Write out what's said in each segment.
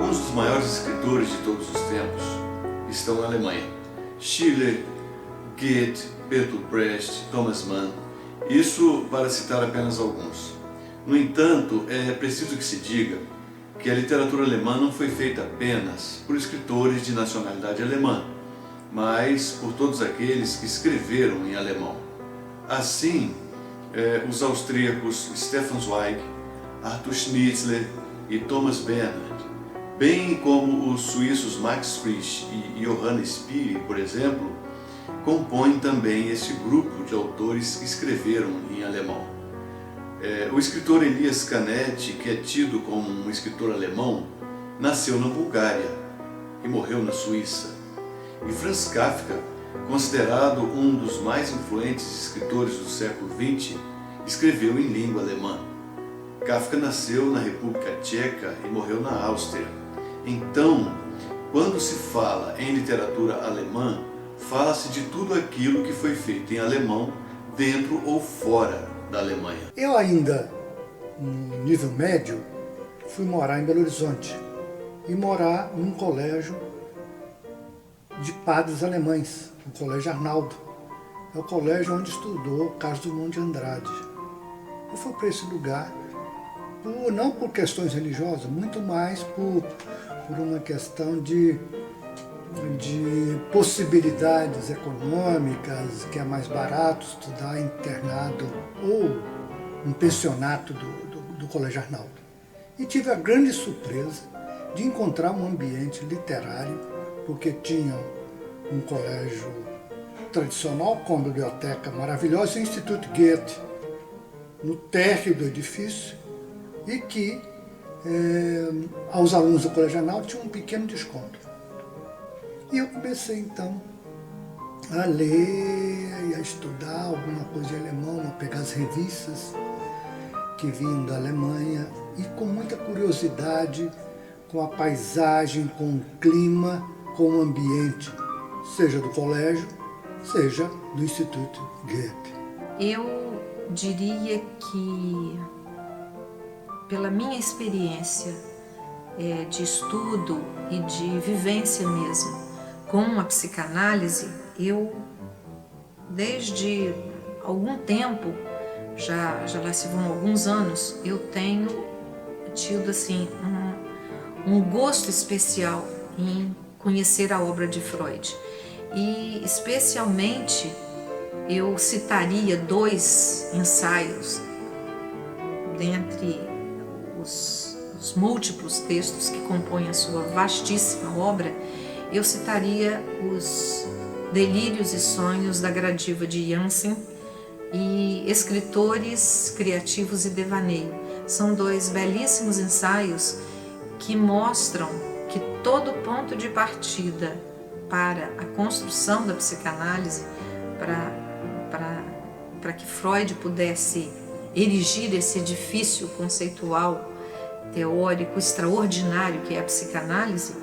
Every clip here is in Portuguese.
Alguns dos maiores escritores de todos os tempos estão na Alemanha. Schiller, Goethe, Bertolt Brecht, Thomas Mann, isso para citar apenas alguns. No entanto, é preciso que se diga que a literatura alemã não foi feita apenas por escritores de nacionalidade alemã, mas por todos aqueles que escreveram em alemão. Assim, os austríacos Stefan Zweig, Arthur Schnitzler e Thomas Bernhard, bem como os suíços Max Frisch e Johannes Spiri, por exemplo, compõem também esse grupo de autores que escreveram em alemão. O escritor Elias Canetti, que é tido como um escritor alemão, nasceu na Bulgária e morreu na Suíça. E Franz Kafka, considerado um dos mais influentes escritores do século XX, escreveu em língua alemã. Kafka nasceu na República Tcheca e morreu na Áustria. Então, quando se fala em literatura alemã, fala-se de tudo aquilo que foi feito em alemão, dentro ou fora da Alemanha. Eu ainda, no nível médio, fui morar em Belo Horizonte e morar num colégio de padres alemães, o Colégio Arnaldo. É o colégio onde estudou Carlos Drummond de Andrade. Eu fui para esse lugar, não por questões religiosas, muito mais por uma questão de possibilidades econômicas, que é mais barato estudar internado ou um pensionato do Colégio Arnaldo. E tive a grande surpresa de encontrar um ambiente literário, porque tinham um colégio tradicional com biblioteca maravilhosa e o Instituto Goethe no térreo do edifício, e que aos alunos do Colégio Arnaldo tinha um pequeno desconto. E eu comecei então a ler e a estudar alguma coisa de alemão, a pegar as revistas que vinham da Alemanha e com muita curiosidade com a paisagem, com o clima, com o ambiente, seja do colégio, seja do Instituto Goethe. Eu diria que, pela minha experiência de estudo e de vivência mesmo com a psicanálise, eu, desde algum tempo, já lá se vão alguns anos, eu tenho tido assim um gosto especial em conhecer a obra de Freud. E especialmente eu citaria 2 ensaios dentre os múltiplos textos que compõem a sua vastíssima obra. Eu citaria os Delírios e Sonhos da Gradiva de Jansen e Escritores Criativos e Devaneio. São 2 belíssimos ensaios que mostram que todo ponto de partida para a construção da psicanálise, para que Freud pudesse erigir esse edifício conceitual, teórico, extraordinário que é a psicanálise,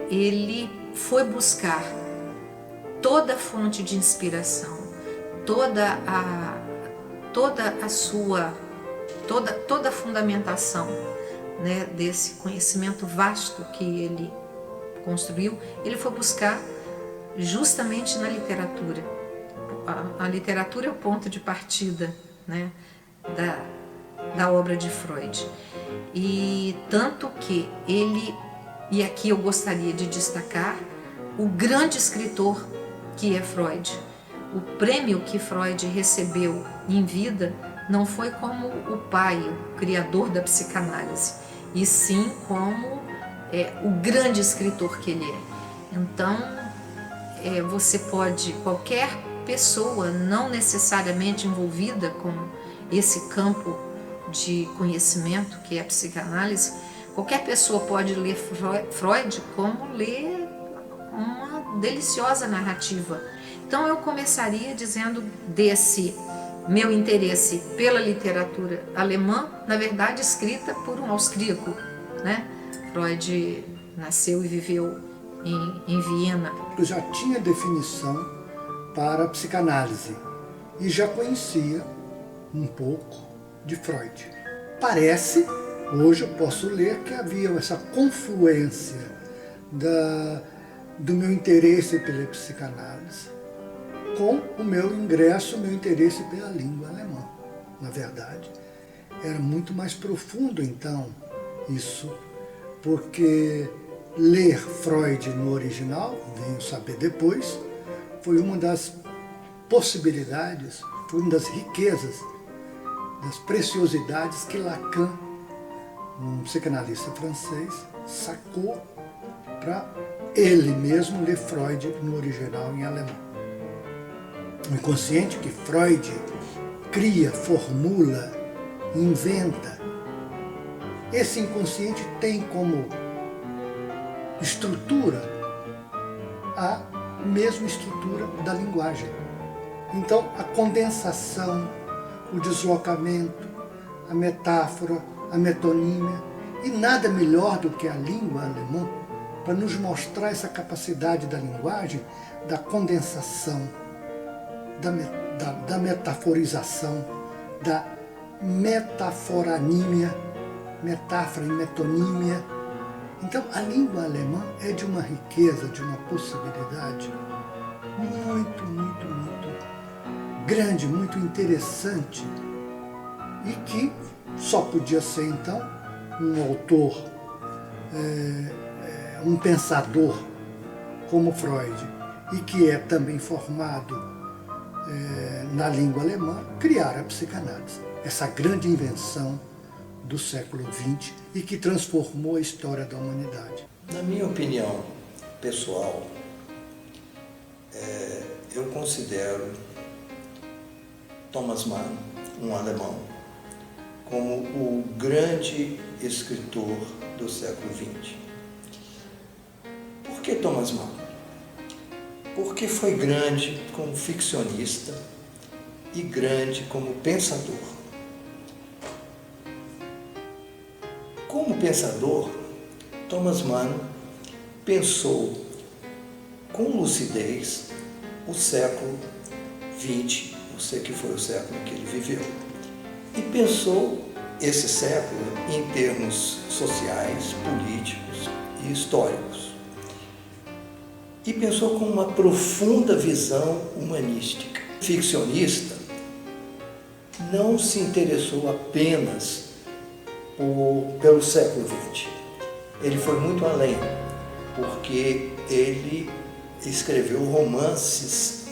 ele foi buscar toda a fonte de inspiração, toda a fundamentação, né, desse conhecimento vasto que ele construiu. Ele foi buscar justamente na literatura. A literatura é o ponto de partida, né, da obra de Freud. E tanto que ele, e aqui eu gostaria de destacar, o grande escritor que é Freud. O prêmio que Freud recebeu em vida não foi como o pai, o criador da psicanálise, e sim como o grande escritor que ele é. Então, você pode, qualquer pessoa não necessariamente envolvida com esse campo de conhecimento que é a psicanálise, qualquer pessoa pode ler Freud como ler uma deliciosa narrativa. Então eu começaria dizendo desse meu interesse pela literatura alemã, na verdade escrita por um austríaco, né? Freud nasceu e viveu em Viena. Eu já tinha definição para a psicanálise e já conhecia um pouco de Freud. Parece Hoje eu posso ler que havia essa confluência do meu interesse pela psicanálise com o meu ingresso, o meu interesse pela língua alemã. Na verdade, era muito mais profundo então isso, porque ler Freud no original, venho saber depois, foi uma das possibilidades, foi uma das riquezas, das preciosidades que Lacan, um psicanalista francês, sacou para ele mesmo ler Freud no original em alemão. O inconsciente que Freud cria, formula, inventa, esse inconsciente tem como estrutura a mesma estrutura da linguagem. Então, a condensação, o deslocamento, a metáfora, a metonímia, e nada melhor do que a língua alemã para nos mostrar essa capacidade da linguagem, da condensação, da metaforização, da metaforanímia, metáfora e metonímia. Então, a língua alemã é de uma riqueza, de uma possibilidade muito, muito, muito grande, muito interessante, e que só podia ser, então, um autor, um pensador como Freud, e que é também formado na língua alemã, criar a psicanálise, essa grande invenção do século XX e que transformou a história da humanidade. Na minha opinião pessoal, eu considero Thomas Mann, um alemão, como o grande escritor do século XX. Por que Thomas Mann? Porque foi grande como ficcionista e grande como pensador. Como pensador, Thomas Mann pensou com lucidez o século XX, que foi o século que ele viveu. E pensou esse século em termos sociais, políticos e históricos. E pensou com uma profunda visão humanística. Ficcionista, não se interessou apenas pelo século XX. Ele foi muito além, porque ele escreveu romances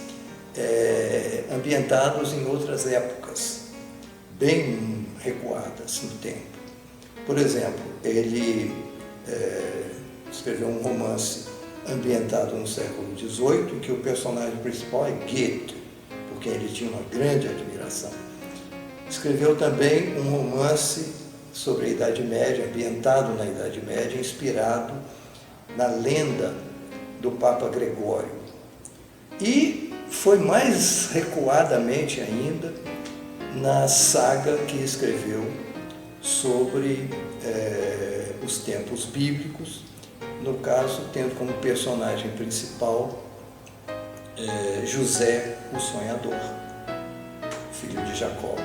ambientados em outras épocas, bem recuadas no tempo. Por exemplo, ele escreveu um romance ambientado no século XVIII, em que o personagem principal é Goethe, por quem ele tinha uma grande admiração. Escreveu também um romance sobre a Idade Média, ambientado na Idade Média, inspirado na lenda do Papa Gregório. E foi mais recuadamente ainda na saga que escreveu sobre os tempos bíblicos, no caso, tendo como personagem principal José, o Sonhador, filho de Jacó,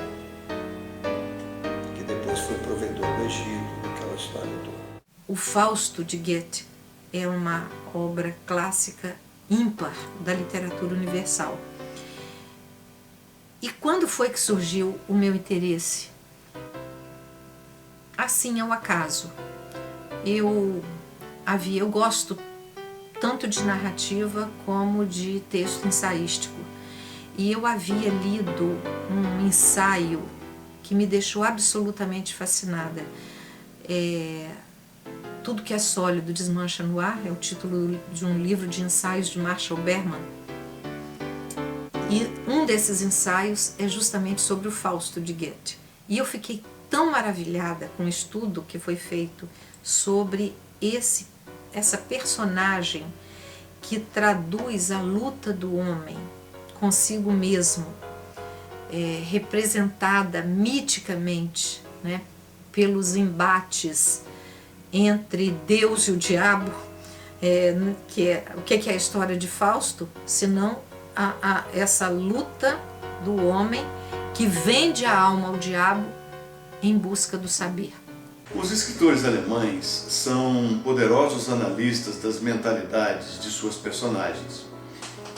que depois foi provedor do Egito, aquela história toda. O Fausto de Goethe é uma obra clássica ímpar da literatura universal. E quando foi que surgiu o meu interesse? Assim, ao acaso. Eu gosto tanto de narrativa como de texto ensaístico. E eu havia lido um ensaio que me deixou absolutamente fascinada. Tudo que é sólido desmancha no ar, é o título de um livro de ensaios de Marshall Berman. E um desses ensaios é justamente sobre o Fausto de Goethe. E eu fiquei tão maravilhada com o estudo que foi feito sobre essa personagem que traduz a luta do homem consigo mesmo, representada miticamente, né, pelos embates entre Deus e o diabo, o que é a história de Fausto, senão essa luta do homem que vende a alma ao diabo em busca do saber. Os escritores alemães são poderosos analistas das mentalidades de suas personagens.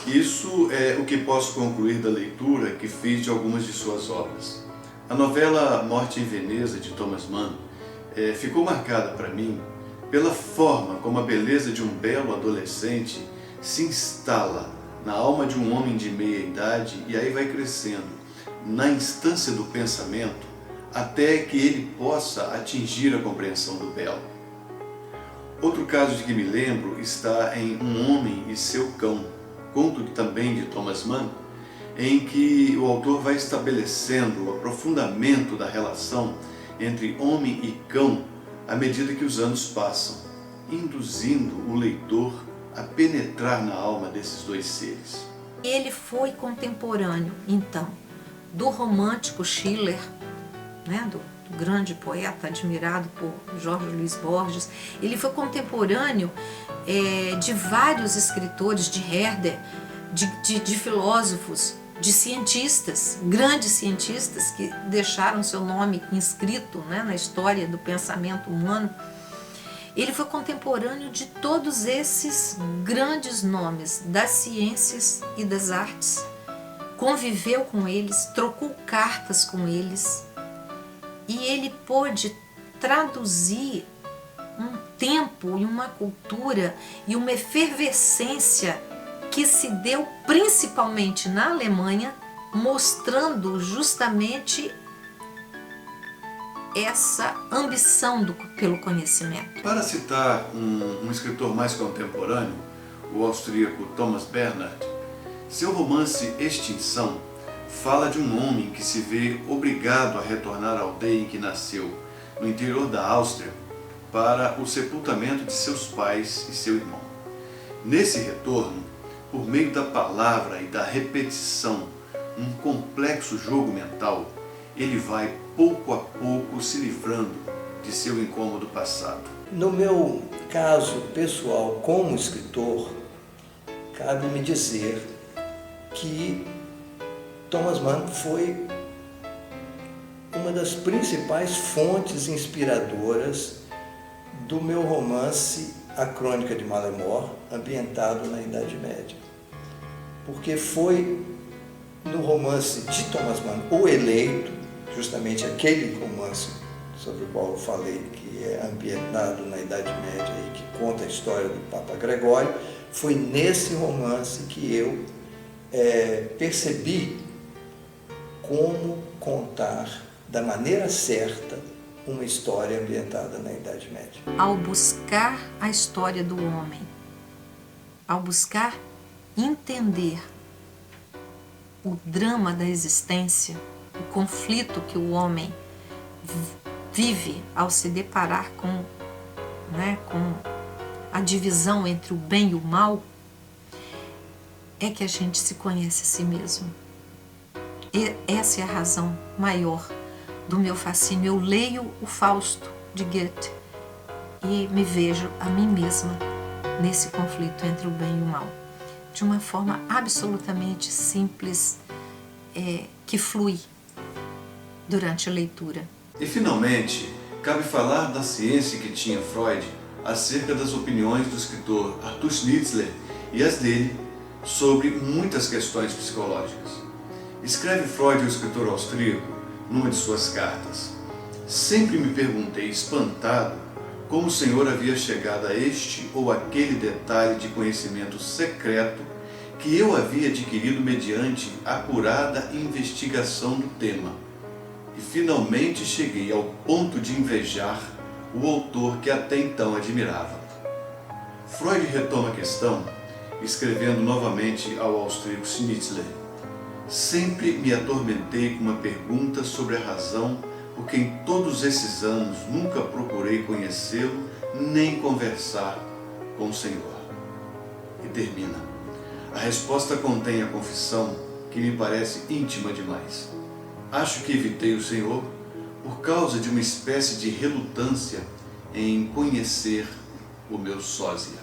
Isso é o que posso concluir da leitura que fiz de algumas de suas obras. A novela Morte em Veneza, de Thomas Mann, ficou marcada para mim pela forma como a beleza de um belo adolescente se instala na alma de um homem de meia idade e aí vai crescendo na instância do pensamento até que ele possa atingir a compreensão do belo. Outro caso de que me lembro está em Um Homem e Seu Cão, conto também de Thomas Mann, em que o autor vai estabelecendo o aprofundamento da relação entre homem e cão à medida que os anos passam, induzindo o leitor a penetrar na alma desses dois seres. Ele foi contemporâneo, então, do romântico Schiller, né, do grande poeta admirado por Jorge Luiz Borges. Ele foi contemporâneo de vários escritores, de Herder, de filósofos, de cientistas, grandes cientistas que deixaram seu nome inscrito, né, na história do pensamento humano. Ele foi contemporâneo de todos esses grandes nomes das ciências e das artes. Conviveu com eles, trocou cartas com eles e ele pôde traduzir um tempo e uma cultura e uma efervescência que se deu principalmente na Alemanha, mostrando justamente essa ambição pelo conhecimento. Para citar um escritor mais contemporâneo, o austríaco Thomas Bernhard, seu romance Extinção fala de um homem que se vê obrigado a retornar à aldeia em que nasceu, no interior da Áustria, para o sepultamento de seus pais e seu irmão. Nesse retorno, por meio da palavra e da repetição, um complexo jogo mental, ele vai pouco a pouco se livrando de seu incômodo passado. No meu caso pessoal como escritor, cabe-me dizer que Thomas Mann foi uma das principais fontes inspiradoras do meu romance A Crônica de Malemort, ambientado na Idade Média. Porque foi no romance de Thomas Mann, O Eleito, justamente aquele romance sobre o qual eu falei, que é ambientado na Idade Média e que conta a história do Papa Gregório, foi nesse romance que eu percebi como contar da maneira certa uma história ambientada na Idade Média. Ao buscar a história do homem, ao buscar entender o drama da existência, o conflito que o homem vive ao se deparar com a divisão entre o bem e o mal, é que a gente se conhece a si mesmo. E essa é a razão maior do meu fascínio. Eu leio o Fausto de Goethe e me vejo a mim mesma nesse conflito entre o bem e o mal, de uma forma absolutamente simples, que flui durante a leitura. E finalmente, cabe falar da ciência que tinha Freud acerca das opiniões do escritor Arthur Schnitzler e as dele sobre muitas questões psicológicas. Escreve Freud, o escritor austríaco, numa de suas cartas: sempre me perguntei, espantado, como o Senhor havia chegado a este ou aquele detalhe de conhecimento secreto que eu havia adquirido mediante acurada investigação do tema. E finalmente cheguei ao ponto de invejar o autor que até então admirava. Freud retoma a questão, escrevendo novamente ao austríaco Schnitzler: sempre me atormentei com uma pergunta sobre a razão por que em todos esses anos nunca procurei conhecê-lo nem conversar com o Senhor. E termina: a resposta contém a confissão que me parece íntima demais. Acho que evitei o Senhor por causa de uma espécie de relutância em conhecer o meu sósia.